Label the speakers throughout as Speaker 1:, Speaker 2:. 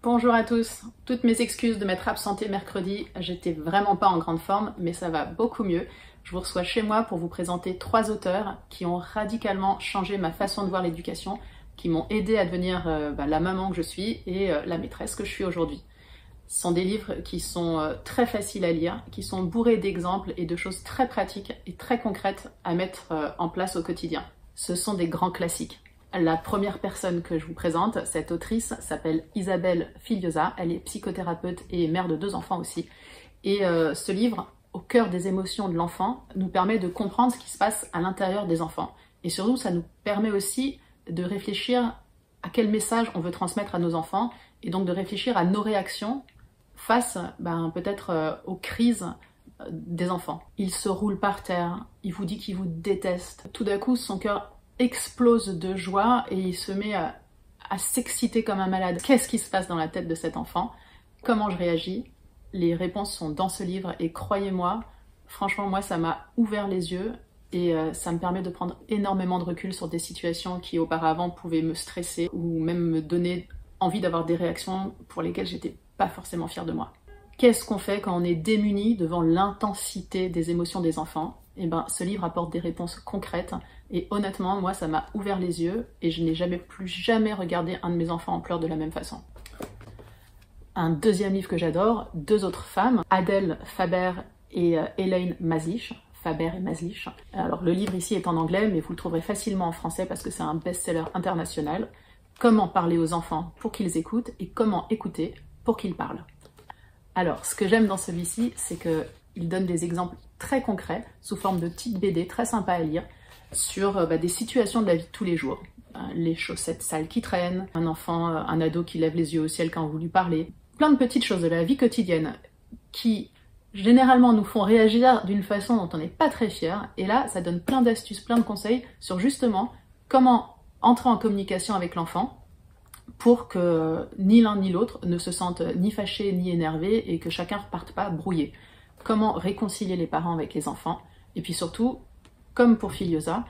Speaker 1: Bonjour à tous, toutes mes excuses de m'être absentée mercredi, j'étais vraiment pas en grande forme, mais ça va beaucoup mieux. Je vous reçois chez moi pour vous présenter 3 auteurs qui ont radicalement changé ma façon de voir l'éducation, qui m'ont aidé à devenir la maman que je suis et la maîtresse que je suis aujourd'hui. Ce sont des livres qui sont très faciles à lire, qui sont bourrés d'exemples et de choses très pratiques et très concrètes à mettre en place au quotidien. Ce sont des grands classiques. La première personne que je vous présente, cette autrice, s'appelle Isabelle Filiosa. Elle est psychothérapeute et mère de 2 enfants aussi. Et ce livre, au cœur des émotions de l'enfant, nous permet de comprendre ce qui se passe à l'intérieur des enfants. Et surtout, ça nous permet aussi de réfléchir à quel message on veut transmettre à nos enfants et donc de réfléchir à nos réactions face peut-être aux crises des enfants. Il se roule par terre, il vous dit qu'il vous déteste. Tout d'un coup, son cœur explose de joie et il se met à s'exciter comme un malade. Qu'est-ce qui se passe dans la tête de cet enfant? Comment je réagis? Les réponses sont dans ce livre et croyez-moi, franchement moi ça m'a ouvert les yeux et ça me permet de prendre énormément de recul sur des situations qui auparavant pouvaient me stresser ou même me donner envie d'avoir des réactions pour lesquelles j'étais pas forcément fière de moi. Qu'est-ce qu'on fait quand on est démuni devant l'intensité des émotions des enfants? Eh ben, ce livre apporte des réponses concrètes et honnêtement, moi, ça m'a ouvert les yeux et je n'ai plus jamais regardé un de mes enfants en pleurs de la même façon. Un deuxième livre que j'adore, 2 autres femmes, Adèle Faber et Elaine Mazlish. Faber et Mazlish. Alors, le livre ici est en anglais, mais vous le trouverez facilement en français parce que c'est un best-seller international. Comment parler aux enfants pour qu'ils écoutent et comment écouter pour qu'ils parlent. Alors, ce que j'aime dans celui-ci, c'est qu'il donne des exemples très concrets, sous forme de petites BD très sympas à lire, sur des situations de la vie de tous les jours. Les chaussettes sales qui traînent, un enfant, un ado qui lève les yeux au ciel quand vous lui parlez. Plein de petites choses de la vie quotidienne qui, généralement, nous font réagir d'une façon dont on n'est pas très fier. Et là, ça donne plein d'astuces, plein de conseils sur justement comment entrer en communication avec l'enfant pour que ni l'un ni l'autre ne se sentent ni fâchés ni énervés et que chacun reparte pas brouillé. Comment réconcilier les parents avec les enfants et puis surtout, comme pour Filiosa,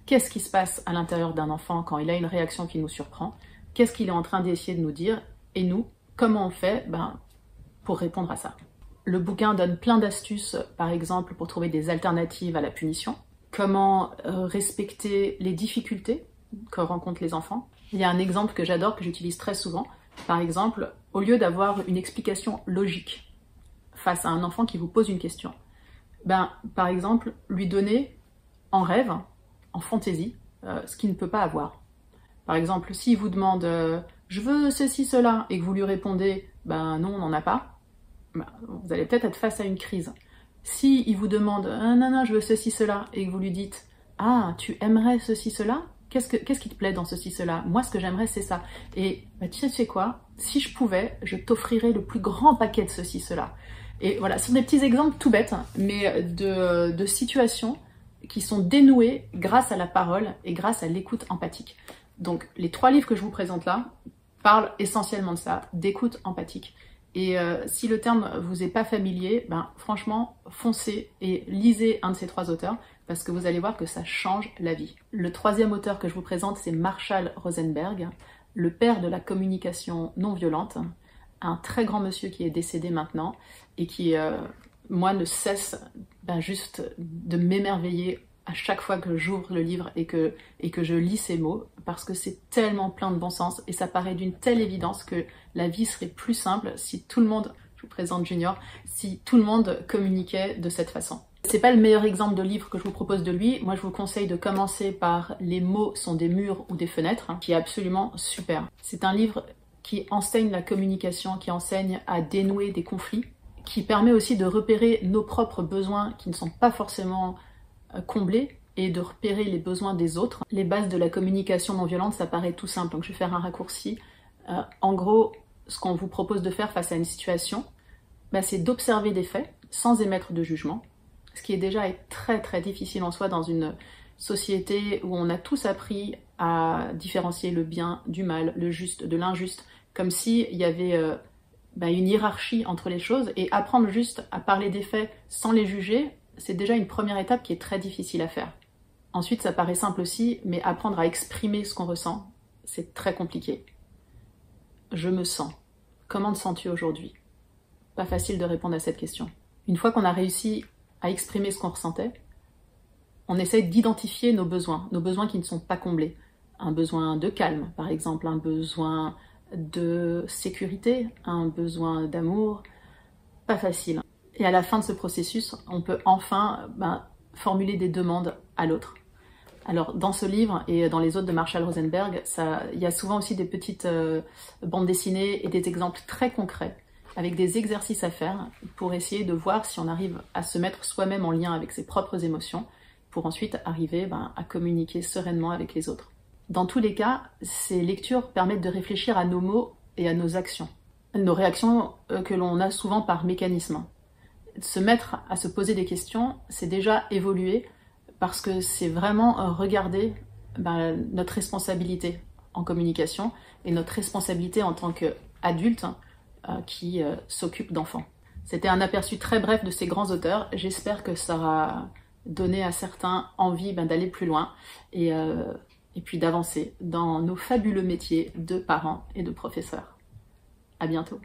Speaker 1: qu'est-ce qui se passe à l'intérieur d'un enfant quand il a une réaction qui nous surprend? Qu'est-ce qu'il est en train d'essayer de nous dire? Et nous, comment on fait pour répondre à ça? Le bouquin donne plein d'astuces, par exemple, pour trouver des alternatives à la punition. Comment respecter les difficultés que rencontrent les enfants. Il y a un exemple que j'adore, que j'utilise très souvent. Par exemple, au lieu d'avoir une explication logique face à un enfant qui vous pose une question, par exemple, lui donner en rêve, en fantaisie, ce qu'il ne peut pas avoir. Par exemple, s'il vous demande « je veux ceci, cela » et que vous lui répondez « non, on n'en a pas », vous allez peut-être être face à une crise. S'il vous demande « non, je veux ceci, cela » et que vous lui dites « ah, tu aimerais ceci, cela ?» Qu'est-ce qui te plaît dans ceci, cela? Moi, ce que j'aimerais, c'est ça. Et tu sais quoi? Si je pouvais, je t'offrirais le plus grand paquet de ceci, cela. Et voilà, ce sont des petits exemples tout bêtes, mais de situations qui sont dénouées grâce à la parole et grâce à l'écoute empathique. Donc, les 3 livres que je vous présente là parlent essentiellement de ça, d'écoute empathique. Et si le terme vous est pas familier, franchement, foncez et lisez un de ces 3 auteurs parce que vous allez voir que ça change la vie. Le 3e auteur que je vous présente, c'est Marshall Rosenberg, le père de la communication non violente, un très grand monsieur qui est décédé maintenant et qui, moi, ne cesse juste de m'émerveiller à chaque fois que j'ouvre le livre et que je lis ces mots, parce que c'est tellement plein de bon sens et ça paraît d'une telle évidence que la vie serait plus simple si tout le monde, je vous présente Junior, si tout le monde communiquait de cette façon. C'est pas le meilleur exemple de livre que je vous propose de lui. Moi, je vous conseille de commencer par Les mots sont des murs ou des fenêtres, qui est absolument super. C'est un livre qui enseigne la communication, qui enseigne à dénouer des conflits, qui permet aussi de repérer nos propres besoins qui ne sont pas forcément comblés et de repérer les besoins des autres. Les bases de la communication non violente, ça paraît tout simple, donc je vais faire un raccourci. En gros, ce qu'on vous propose de faire face à une situation, c'est d'observer des faits sans émettre de jugement, ce qui est déjà très très difficile en soi dans une société où on a tous appris à différencier le bien du mal, le juste de l'injuste, comme s'il y avait une hiérarchie entre les choses, et apprendre juste à parler des faits sans les juger, c'est déjà une première étape qui est très difficile à faire. Ensuite, ça paraît simple aussi, mais apprendre à exprimer ce qu'on ressent, c'est très compliqué. Je me sens. comment te sens-tu aujourd'hui? Pas facile de répondre à cette question. Une fois qu'on a réussi à exprimer ce qu'on ressentait, on essaye d'identifier nos besoins qui ne sont pas comblés. Un besoin de calme, par exemple, un besoin de sécurité, un besoin d'amour. Pas facile. Et à la fin de ce processus, on peut enfin formuler des demandes à l'autre. Alors, dans ce livre et dans les autres de Marshall Rosenberg, il y a souvent aussi des petites bandes dessinées et des exemples très concrets avec des exercices à faire pour essayer de voir si on arrive à se mettre soi-même en lien avec ses propres émotions pour ensuite arriver à communiquer sereinement avec les autres. Dans tous les cas, ces lectures permettent de réfléchir à nos mots et à nos actions. Nos réactions que l'on a souvent par mécanisme. Se mettre à se poser des questions, c'est déjà évoluer parce que c'est vraiment regarder notre responsabilité en communication et notre responsabilité en tant qu'adulte qui s'occupe d'enfants. C'était un aperçu très bref de ces grands auteurs. J'espère que ça aura donné à certains envie d'aller plus loin et puis d'avancer dans nos fabuleux métiers de parents et de professeurs. À bientôt.